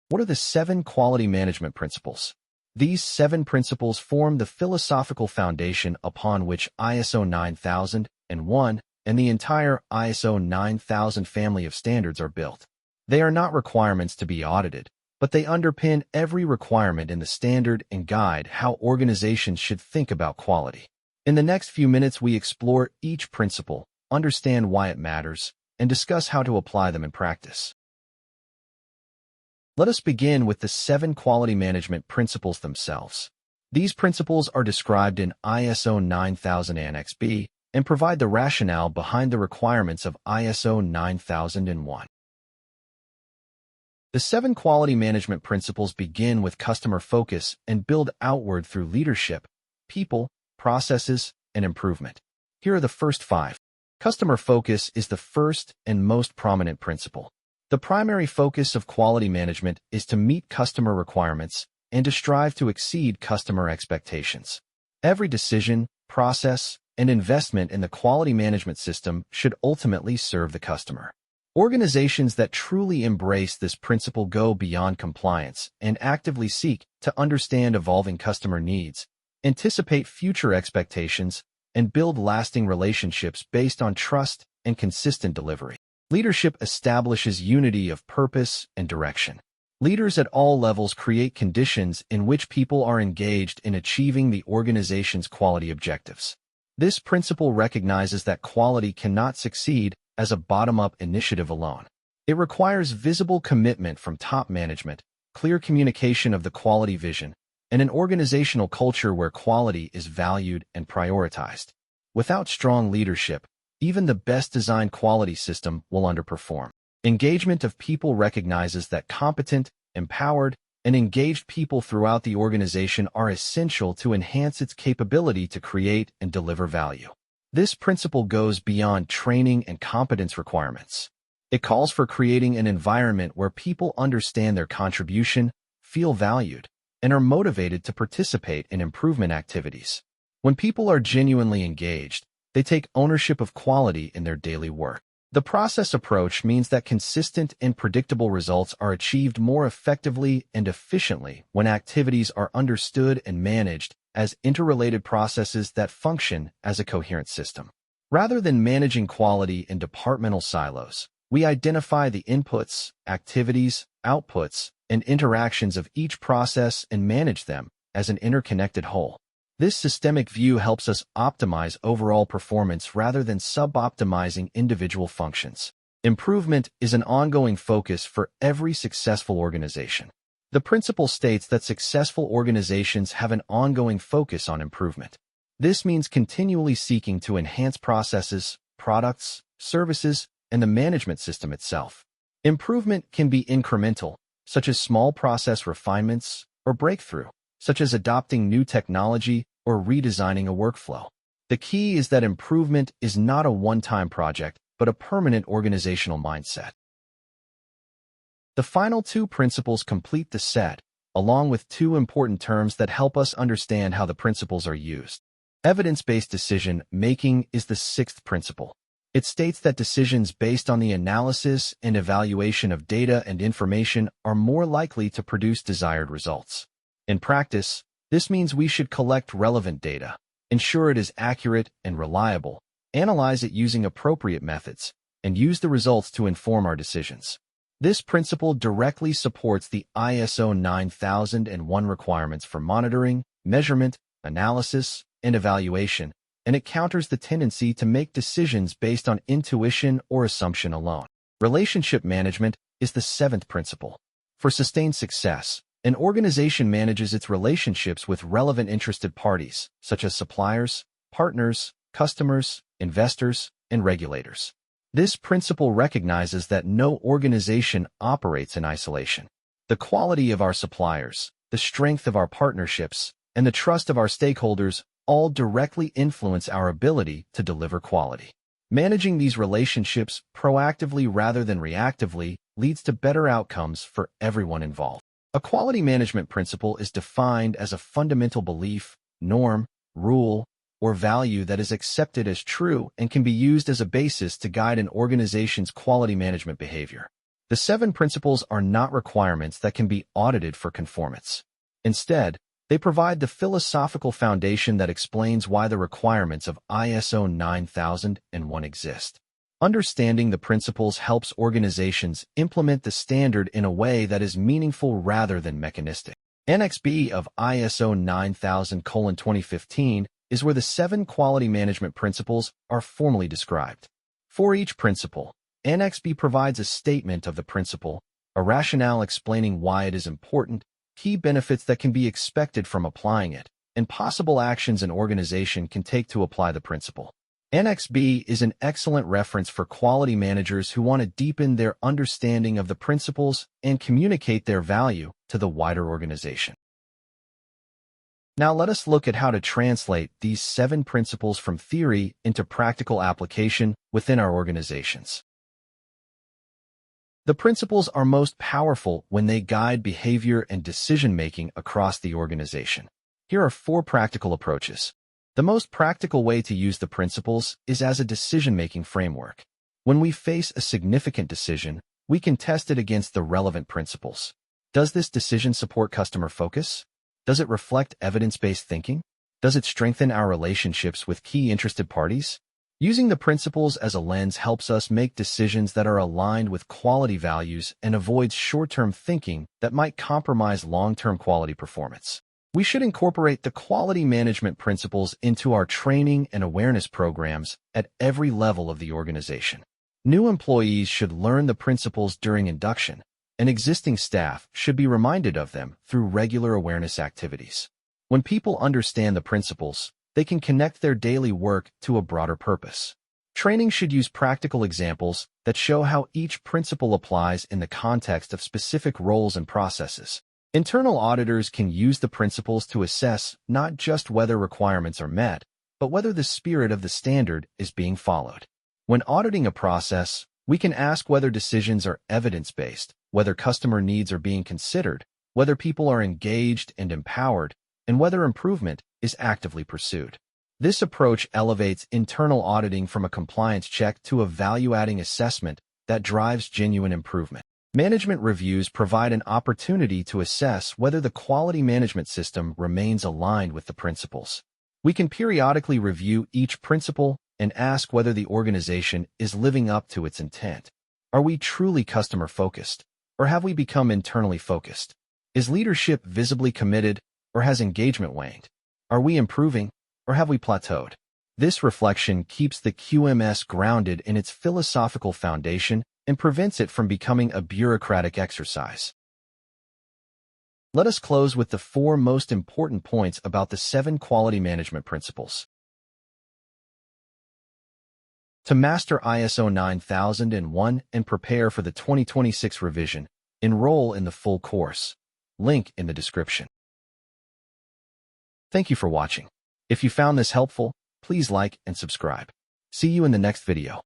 What are the 7 quality management principles? These 7 principles form the philosophical foundation upon which ISO 9001 and the entire ISO 9000 family of standards are built. They are not requirements to be audited, but they underpin every requirement in the standard and guide how organizations should think about quality. In the next few minutes, we explore each principle, understand why it matters, and discuss how to apply them in practice. Let us begin with the 7 quality management principles themselves. These principles are described in ISO 9000 Annex B and provide the rationale behind the requirements of ISO 9001. The 7 quality management principles begin with customer focus and build outward through leadership, people, processes, and improvement. Here are the first 5. Customer focus is the first and most prominent principle. The primary focus of quality management is to meet customer requirements and to strive to exceed customer expectations. Every decision, process, and investment in the quality management system should ultimately serve the customer. Organizations that truly embrace this principle go beyond compliance and actively seek to understand evolving customer needs, anticipate future expectations, and build lasting relationships based on trust and consistent delivery. Leadership establishes unity of purpose and direction. Leaders at all levels create conditions in which people are engaged in achieving the organization's quality objectives. This principle recognizes that quality cannot succeed as a bottom-up initiative alone. It requires visible commitment from top management, clear communication of the quality vision, and an organizational culture where quality is valued and prioritized. Without strong leadership, even the best-designed quality system will underperform. Engagement of people recognizes that competent, empowered, and engaged people throughout the organization are essential to enhance its capability to create and deliver value. This principle goes beyond training and competence requirements. It calls for creating an environment where people understand their contribution, feel valued, and are motivated to participate in improvement activities. When people are genuinely engaged, they take ownership of quality in their daily work. The process approach means that consistent and predictable results are achieved more effectively and efficiently when activities are understood and managed as interrelated processes that function as a coherent system. Rather than managing quality in departmental silos, we identify the inputs, activities, outputs, and interactions of each process and manage them as an interconnected whole. This systemic view helps us optimize overall performance rather than sub-optimizing individual functions. Improvement is an ongoing focus for every successful organization. The principle states that successful organizations have an ongoing focus on improvement. This means continually seeking to enhance processes, products, services, and the management system itself. Improvement can be incremental, such as small process refinements, or breakthrough, such as adopting new technology or redesigning a workflow. The key is that improvement is not a one-time project, but a permanent organizational mindset. The final 2 principles complete the set, along with 2 important terms that help us understand how the principles are used. Evidence-based decision-making is the 6th principle. It states that decisions based on the analysis and evaluation of data and information are more likely to produce desired results. In practice, this means we should collect relevant data, ensure it is accurate and reliable, analyze it using appropriate methods, and use the results to inform our decisions. This principle directly supports the ISO 9001 requirements for monitoring, measurement, analysis, and evaluation, and it counters the tendency to make decisions based on intuition or assumption alone. Relationship management is the 7th principle. For sustained success, an organization manages its relationships with relevant interested parties, such as suppliers, partners, customers, investors, and regulators. This principle recognizes that no organization operates in isolation. The quality of our suppliers, the strength of our partnerships, and the trust of our stakeholders all directly influence our ability to deliver quality. Managing these relationships proactively rather than reactively leads to better outcomes for everyone involved. A quality management principle is defined as a fundamental belief, norm, rule, or value that is accepted as true and can be used as a basis to guide an organization's quality management behavior. The 7 principles are not requirements that can be audited for conformance. Instead, they provide the philosophical foundation that explains why the requirements of ISO 9001 exist. Understanding the principles helps organizations implement the standard in a way that is meaningful rather than mechanistic. Annex B of ISO 9000:2015 is where the 7 quality management principles are formally described. For each principle, Annex B provides a statement of the principle, a rationale explaining why it is important, key benefits that can be expected from applying it, and possible actions an organization can take to apply the principle. Annex B is an excellent reference for quality managers who want to deepen their understanding of the principles and communicate their value to the wider organization. Now let us look at how to translate these 7 principles from theory into practical application within our organizations. The principles are most powerful when they guide behavior and decision-making across the organization. Here are 4 practical approaches. The most practical way to use the principles is as a decision-making framework. When we face a significant decision, we can test it against the relevant principles. Does this decision support customer focus? Does it reflect evidence-based thinking? Does it strengthen our relationships with key interested parties? Using the principles as a lens helps us make decisions that are aligned with quality values and avoids short-term thinking that might compromise long-term quality performance. We should incorporate the quality management principles into our training and awareness programs at every level of the organization. New employees should learn the principles during induction, and existing staff should be reminded of them through regular awareness activities. When people understand the principles, they can connect their daily work to a broader purpose. Training should use practical examples that show how each principle applies in the context of specific roles and processes. Internal auditors can use the principles to assess not just whether requirements are met, but whether the spirit of the standard is being followed. When auditing a process, we can ask whether decisions are evidence-based, whether customer needs are being considered, whether people are engaged and empowered, and whether improvement is actively pursued. This approach elevates internal auditing from a compliance check to a value-adding assessment that drives genuine improvement. Management reviews provide an opportunity to assess whether the quality management system remains aligned with the principles. We can periodically review each principle and ask whether the organization is living up to its intent. Are we truly customer-focused, or have we become internally focused? Is leadership visibly committed, or has engagement waned? Are we improving, or have we plateaued? This reflection keeps the QMS grounded in its philosophical foundation and prevents it from becoming a bureaucratic exercise. Let us close with the 4 most important points about the 7 quality management principles. To master ISO 9001 and prepare for the 2026 revision, enroll in the full course. Link in the description. Thank you for watching. If you found this helpful, please like and subscribe. See you in the next video.